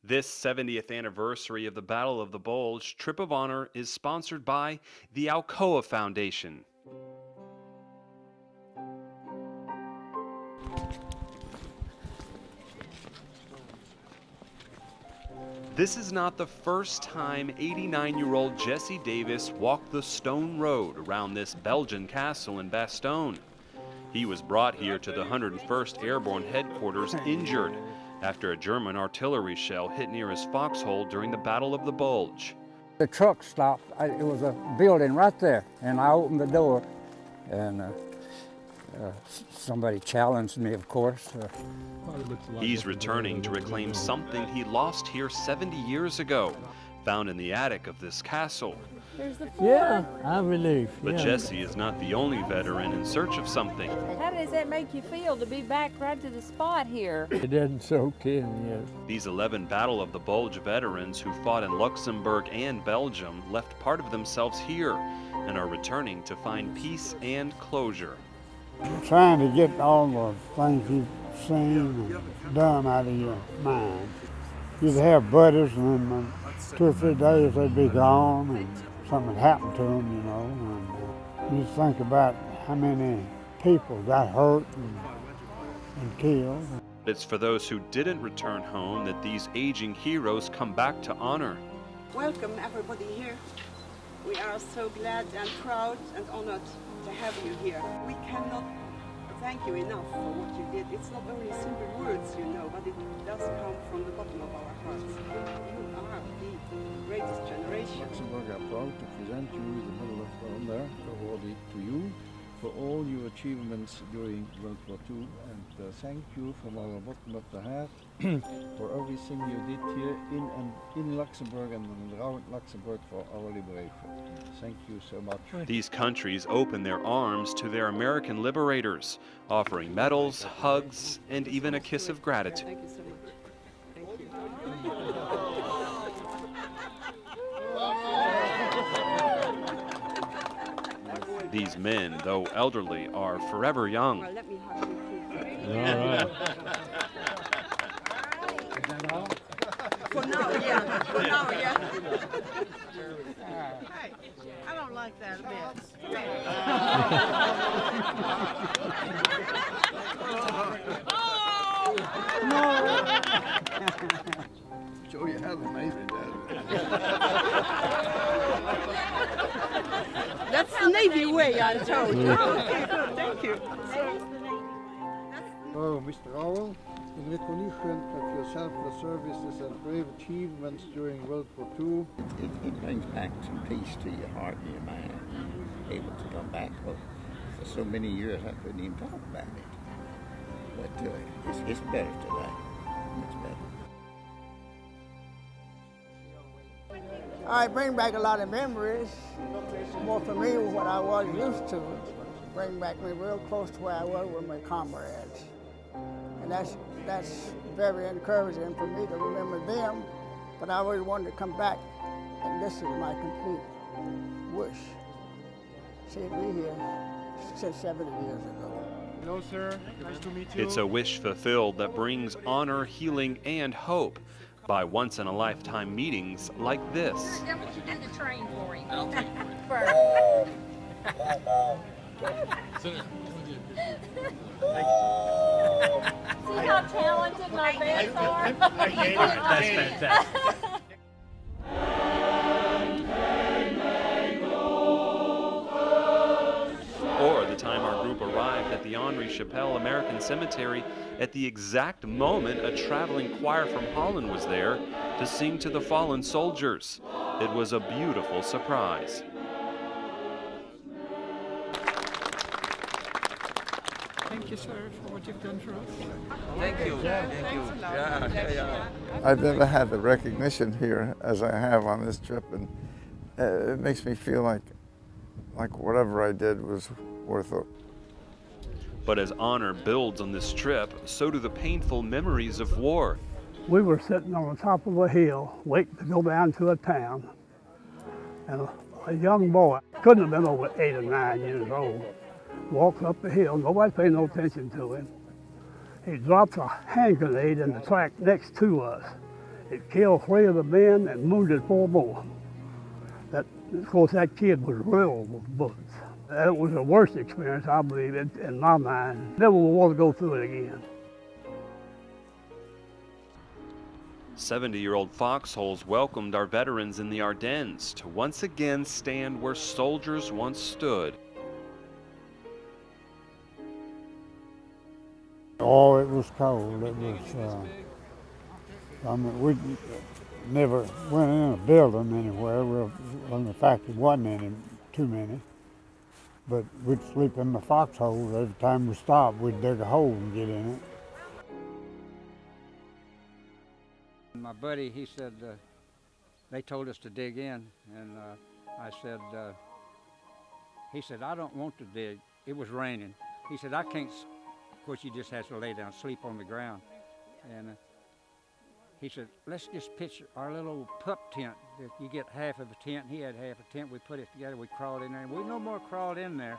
This 70th anniversary of the Battle of the Bulge Trip of Honor is sponsored by the Alcoa Foundation. This is not the first time 89-year-old Jesse Davis walked the stone road around this Belgian castle in Bastogne. He was brought here to the 101st Airborne Headquarters injured after a German artillery shell hit near his foxhole during the Battle of the Bulge. The truck stopped. It was a building right there, and I opened the door, and somebody challenged me, of course. He's returning to reclaim something he lost here 70 years ago, found in the attic of this castle. There's the fort. Yeah, I'm relieved. But Jesse is not the only veteran in search of something. How does that make you feel to be back right to the spot here? It doesn't soak in yet. These 11 Battle of the Bulge veterans who fought in Luxembourg and Belgium left part of themselves here and are returning to find peace and closure. Trying to get all the things you've seen and done out of your mind. You'd have buddies, and then 2 or 3 days they'd be gone, and something had happened to them, you know. And you think about how many people got hurt and killed. It's for those who didn't return home that these aging heroes come back to honor. Welcome everybody here. We are so glad and proud and honored to have you here. We cannot thank you enough for what you did. It's not only simple words, you know, but it does come from the bottom of our hearts. You are the greatest generation. Luxembourg are proud to present you the Medal of Honor awarded to you for all your achievements during World War II, and thank you from our bottom of the heart for everything you did here in Luxembourg and around Luxembourg for our liberation. Thank you so much. These countries open their arms to their American liberators, offering medals, hugs, and even a kiss of gratitude. Thank you so much. Thank you. These men, though elderly, are forever young. Well, let me hug you too. All right. For now, yeah. For now, yeah. Hey, I don't like that a bit. Show you how the Navy does That's the Navy way, I told you. Okay, good. Thank you. Oh, Mr. Rowell, in recognition of your selfless services and brave achievements during World War II. It brings back some peace to your heart and your mind, able to come back. Well, for so many years I couldn't even talk about it. But it's better today. It's better. I bring back a lot of memories, more familiar with what I was used to. Bring back me real close to where I was with my comrades. And that's very encouraging for me to remember them, but I always wanted to come back, and this is my complete wish. See, be here since 70 years ago. Hello, sir. Nice to meet you. It's a wish fulfilled that brings honor, healing, and hope by once-in-a-lifetime meetings like this. How much you do the train for him? See how talented my bands are? That's fantastic. Or the time our group arrived at the Henri Chapelle American Cemetery at the exact moment a traveling choir from Holland was there to sing to the fallen soldiers. It was a beautiful surprise. Thank you, sir, for what you've done for us. Thank you. Thank you. Yeah. I've never had the recognition here as I have on this trip, and it makes me feel like whatever I did was worth it. But as honor builds on this trip, so do the painful memories of war. We were sitting on the top of a hill, waiting to go down to a town. And a young boy, couldn't have been over 8 or 9 years old, walks up the hill. Nobody paid no attention to him. He drops a hand grenade in the track next to us. It killed 3 of the men and wounded 4 more. Of course, that kid was riddled with bullets. That was the worst experience, I believe, in my mind. Never will want to go through it again. 70-year-old foxholes welcomed our veterans in the Ardennes to once again stand where soldiers once stood. Oh, it was cold. It was, I mean, we never went in a building anywhere. Well, in fact, there wasn't any, too many. But we'd sleep in the foxholes. Every time we stopped, we'd dig a hole and get in it. My buddy, he said, they told us to dig in, and I said, he said, I don't want to dig. It was raining. He said, I can't, of course you just have to lay down, sleep on the ground. And he said, let's just pitch our little old pup tent. You get half of a tent, he had half a tent, we put it together, we crawled in there, and we no more crawled in there,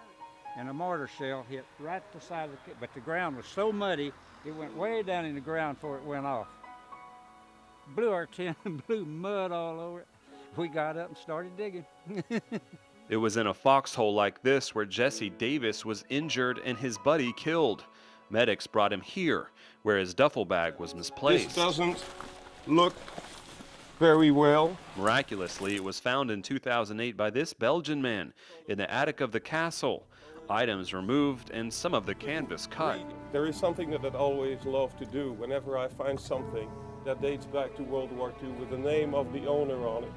and a mortar shell hit right the side of the tent, but the ground was so muddy, it went way down in the ground before it went off. Blew our tent and blew mud all over it. We got up and started digging. It was in a foxhole like this where Jesse Davis was injured and his buddy killed. Medics brought him here, where his duffel bag was misplaced. This doesn't look very well. Miraculously, it was found in 2008 by this Belgian man in the attic of the castle. Items removed and some of the canvas cut. There is something that I always love to do whenever I find something that dates back to World War II with the name of the owner on it.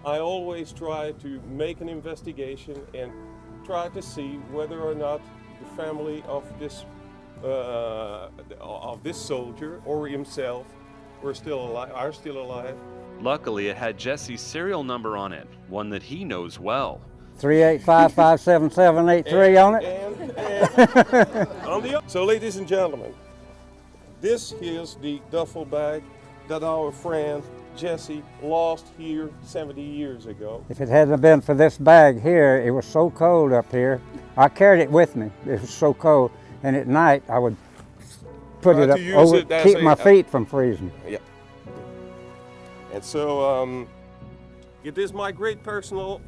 I always try to make an investigation and try to see whether or not the family of this soldier or himself are still alive. Luckily, it had Jesse's serial number on it, one that he knows well. 385577783 on it. So, ladies and gentlemen, this is the duffel bag that our friend Jesse lost here 70 years ago. If it hadn't been for this bag here, it was so cold up here. I carried it with me. It was so cold. And at night, I would put it up over, keep my feet from freezing. Yeah. And so, it is my great personal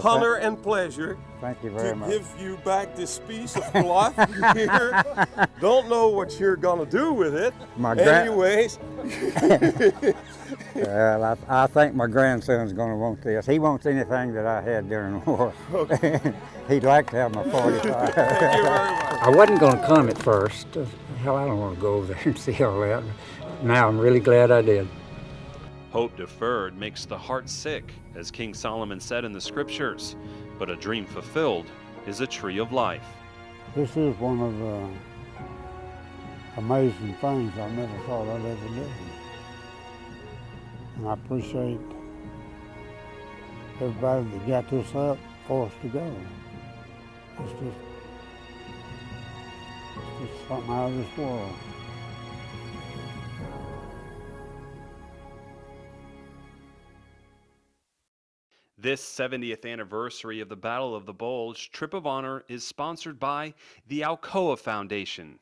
honor and pleasure Thank you very much. to give you back this piece of cloth here. Don't know what you're gonna do with it. Anyways. Well, I think my grandson's gonna want this. He wants anything that I had during the war. Okay. He'd like to have my 45. Thank you very much. I wasn't gonna come at first. Hell, I don't want to go over there and see all that. Now I'm really glad I did. Hope deferred makes the heart sick, as King Solomon said in the scriptures, but a dream fulfilled is a tree of life. This is one of the amazing things I never thought I'd ever do. And I appreciate everybody that got this up for us to go. It's just something out of this world. This 70th anniversary of the Battle of the Bulge Trip of Honor is sponsored by the Alcoa Foundation,